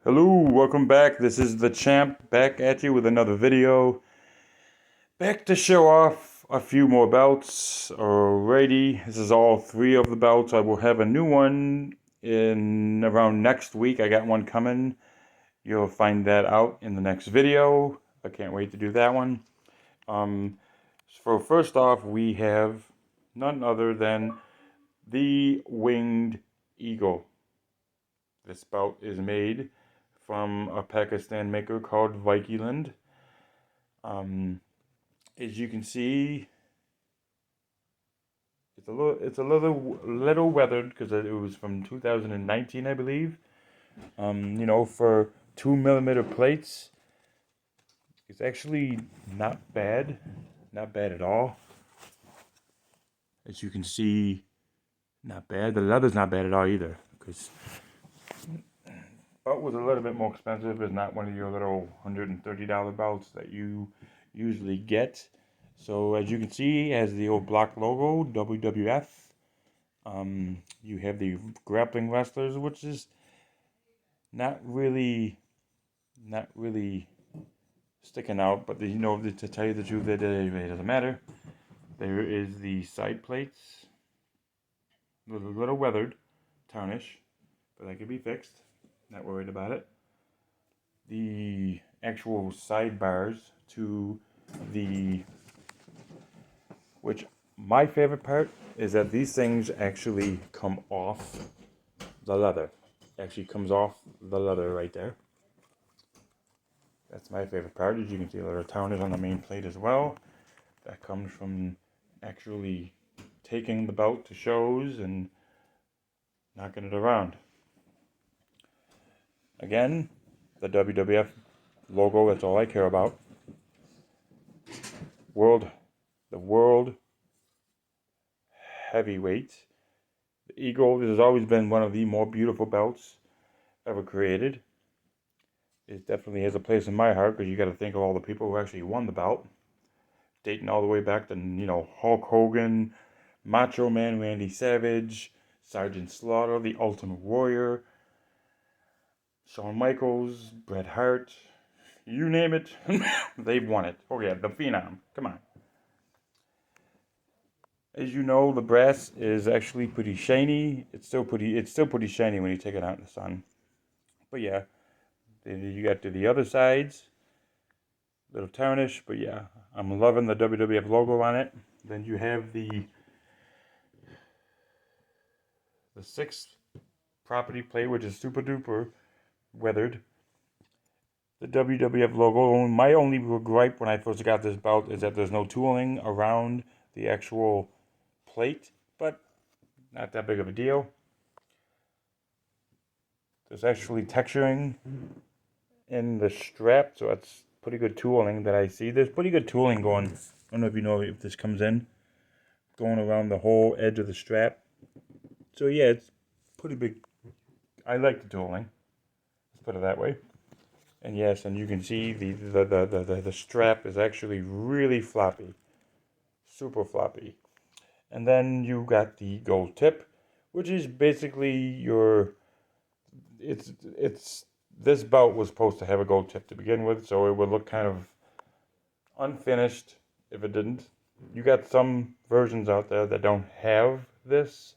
Hello, welcome back. This is the champ back at you with another video. Back to show off a few more belts. Alrighty, this is all three of the belts. I will have a new one in around next week. I got one coming. You'll find that out in the next video. I can't wait to do that one. So first off, we have none other than the Winged Eagle. This belt is made from a Pakistan maker called Vikiland. As you can see, it's a little weathered because it was from 2019, I believe. For 2mm plates, it's actually not bad at all. As you can see, not bad. The leather's not bad at all either, because belt was a little bit more expensive. It's not one of your little $130 belts that you usually get. So as you can see, it has the old block logo, WWF. You have the grappling wrestlers, which is not really sticking out. But to tell you the truth, it doesn't matter. There is the side plates, a little weathered, tarnish, but that could be fixed. Not worried about it. The actual sidebars to which my favorite part is that these things actually come off the leather. Actually comes off the leather right there. That's my favorite part. As you can see, a little tarnish on the main plate as well. That comes from actually taking the belt to shows and knocking it around. Again, the WWF logo, that's all I care about. The world heavyweight. The Eagle, this has always been one of the more beautiful belts ever created. It definitely has a place in my heart because you got to think of all the people who actually won the belt. Dating all the way back to, Hulk Hogan, Macho Man Randy Savage, Sergeant Slaughter, the Ultimate Warrior, Shawn Michaels, Bret Hart, you name it, they've won it. Oh yeah, the Phenom, come on. As you know, the brass is actually pretty shiny. It's still pretty shiny when you take it out in the sun. But yeah, then you got to the other sides, little tarnish. But yeah, I'm loving the WWF logo on it. Then you have the sixth property plate, which is super duper weathered. The WWF logo. My only gripe when I first got this belt is that there's no tooling around the actual plate, but not that big of a deal. There's actually texturing in the strap, so that's pretty good tooling that I see. There's pretty good tooling going. I don't know if you know if this comes in, going around the whole edge of the strap. So yeah, it's pretty big. I like the tooling. Let's put it that way. And yes, and you can see the strap is actually really floppy, super floppy. And then you got the gold tip, which is basically this belt was supposed to have a gold tip to begin with, so it would look kind of unfinished if it didn't. You got some versions out there that don't have this.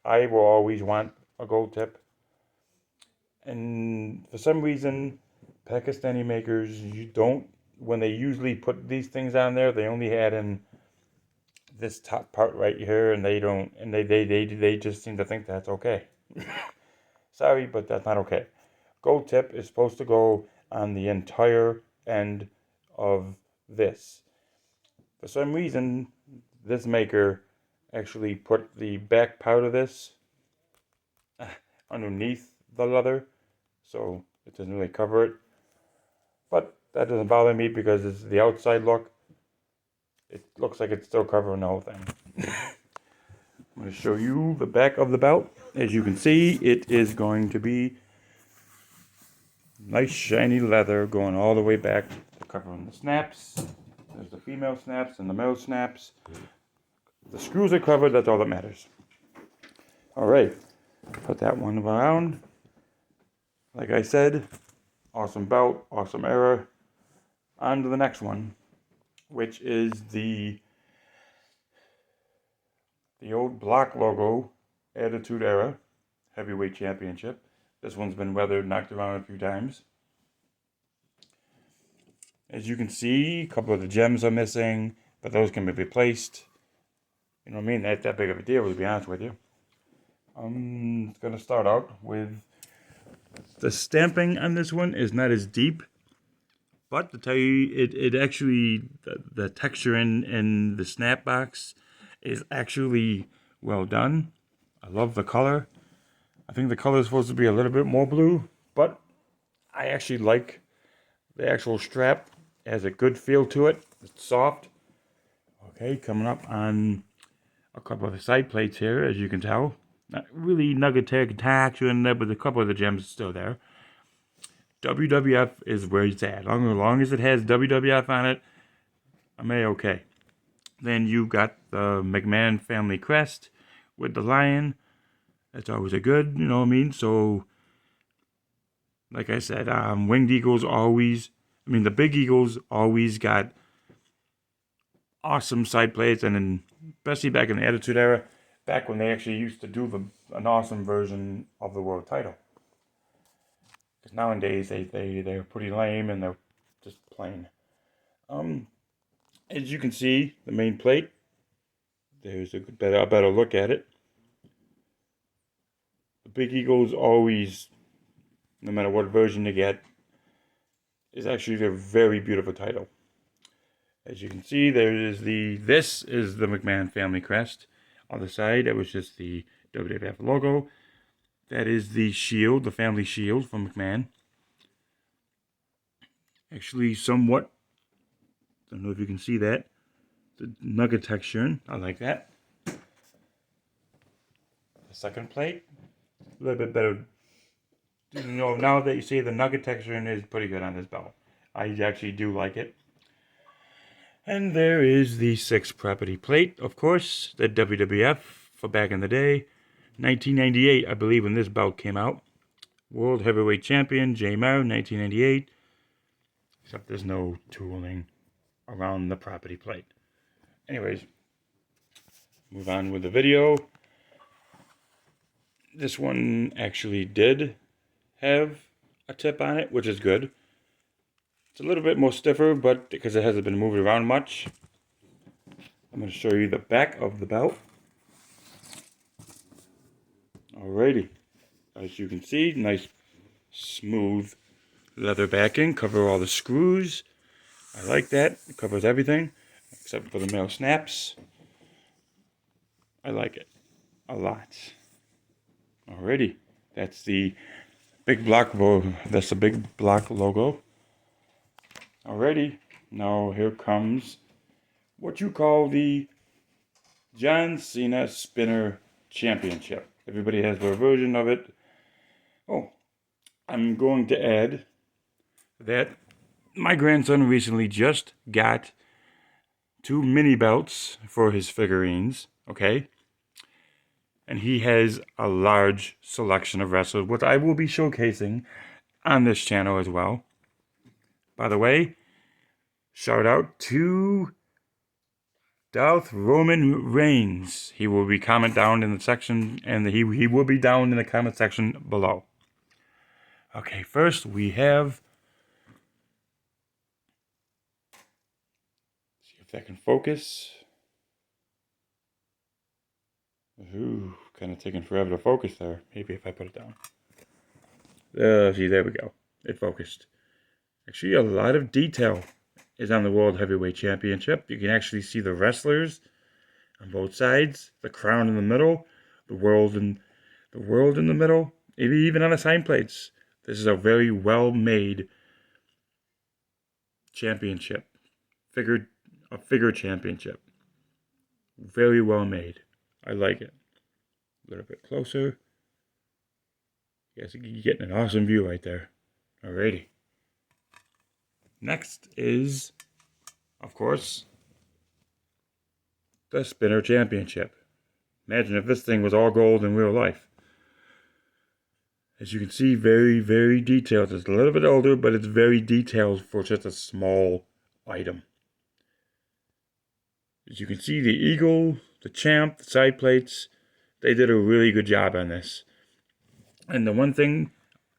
I will always want a gold tip. And for some reason, Pakistani makers, when they usually put these things on there, they only add in this top part right here, and they just seem to think that's okay. Sorry, but that's not okay. Gold tip is supposed to go on the entire end of this. For some reason, this maker actually put the back part of this underneath the leather, so it doesn't really cover it. But that doesn't bother me because it's the outside look. It looks like it's still covering the whole thing. I'm going to show you the back of the belt. As you can see, it is going to be nice shiny leather going all the way back to covering the snaps. There's the female snaps and the male snaps. The screws are covered, that's all that matters. Alright, put that one around. Like I said, Awesome belt, awesome era. On to the next one, which is the old block logo Attitude Era Heavyweight Championship. This one's been weathered, knocked around a few times. As you can see, a couple of the gems are missing, but those can be replaced. You know what I mean? Not that big of a deal, to be honest with you. I'm going to start out with the stamping on this one is not as deep, but to tell you, it actually, the texture in the snap box is actually well done. I love the color. I think the color is supposed to be a little bit more blue, but I actually like the actual strap. It has a good feel to it. It's soft. Okay, coming up on a couple of the side plates here, as you can tell. Not really nugget texture in there, but a couple of the gems are still there. WWF is where it's at. As long as it has WWF on it, I'm A-okay. Then you got the McMahon family crest with the lion. That's always a good, you know what I mean? So, like I said, winged eagles always, the big eagles always got awesome side plates, and then especially back in the Attitude Era, back when they actually used to do an awesome version of the world title. Because nowadays they're pretty lame and they're just plain. As you can see, the main plate, there's a better look at it. The Big Eagles always, no matter what version you get, is actually a very beautiful title. As you can see, this is the McMahon family crest. On the side, it was just the WWF logo. That is the shield, the family shield from McMahon. Actually, somewhat, I don't know if you can see that. The nugget texture, I like that. The second plate, a little bit better. You know, now that you see the nugget texture is pretty good on this belt. I actually do like it. And there is the 6th property plate, of course, the WWF for back in the day. 1998, I believe, when this belt came out. World Heavyweight Champion, J. Mao, 1998. Except there's no tooling around the property plate. Anyways, move on with the video. This one actually did have a tip on it, which is good. It's a little bit more stiffer, but because it hasn't been moved around much. I'm going to show you the back of the belt. Alrighty. As you can see, nice smooth leather backing. Cover all the screws. I like that. It covers everything except for the male snaps. I like it a lot. Alrighty. That's the big block logo. That's the big block logo. Alrighty. Now here comes what you call the John Cena Spinner Championship. Everybody has their version of it. Oh, I'm going to add that my grandson recently just got 2 mini belts for his figurines, okay? And he has a large selection of wrestlers, which I will be showcasing on this channel as well. By the way, shout out to Darth Roman Reigns. He will be comment down in the section, and he will be down in the comment section below. Okay, first we have, see if that can focus. Ooh, kind of taking forever to focus there. Maybe if I put it down. See, there we go. It focused. Actually, a lot of detail is on the World Heavyweight Championship. You can actually see the wrestlers on both sides, the crown in the middle, the world in the middle, maybe even on the sign plates. This is a very well-made championship, figure championship. Very well made. I like it. A little bit closer. Yes, you're getting an awesome view right there. Alrighty. Next is, of course, the Spinner Championship. Imagine if this thing was all gold in real life. As you can see, very, very detailed. It's a little bit older, but it's very detailed for such a small item. As you can see, the eagle, the champ, the side plates, they did a really good job on this. And the one thing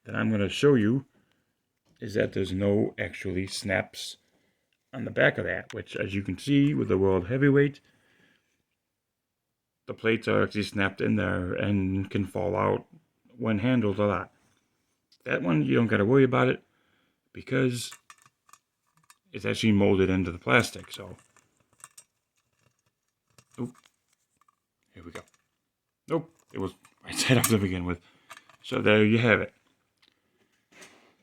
that I'm going to show you is that there's no actually snaps on the back of that, which, as you can see with the World Heavyweight, the plates are actually snapped in there and can fall out when handled a lot. That one, you don't got to worry about it because it's actually molded into the plastic. So, oop, here we go. Nope, it was right side up to begin with. So there you have it.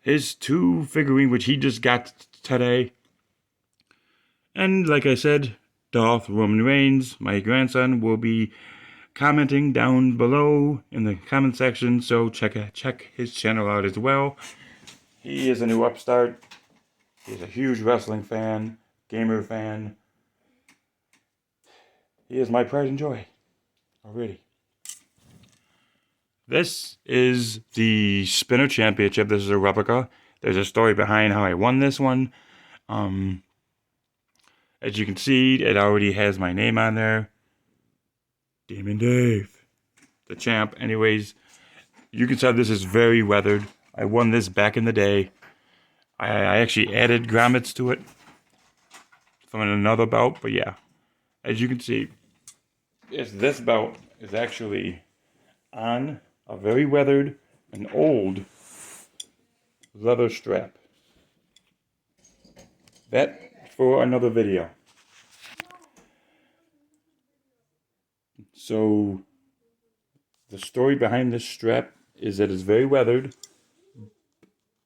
His 2 figurine, which he just got today. And like I said, Darth Roman Reigns, my grandson, will be commenting down below in the comment section. So check his channel out as well. He is a new upstart. He's a huge wrestling fan, gamer fan. He is my pride and joy already. This is the Spinner Championship. This is a replica. There's a story behind how I won this one. As you can see, it already has my name on there. Demon Dave, the champ. Anyways, you can tell this is very weathered. I won this back in the day. I actually added grommets to it from another belt, but yeah. As you can see, this belt is actually on a very weathered and old leather strap. That for another video. So the story behind this strap is that it's very weathered,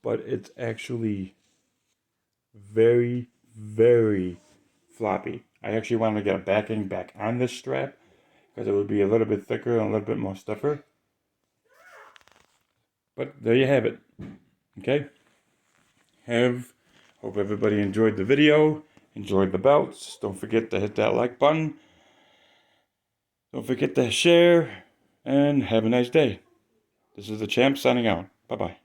but it's actually very, very floppy. I actually want to get a backing back on this strap because it would be a little bit thicker and a little bit more stiffer. But there you have it. Okay? Hope everybody enjoyed the video, enjoyed the belts. Don't forget to hit that like button. Don't forget to share, and have a nice day. This is the champ signing out. Bye-bye.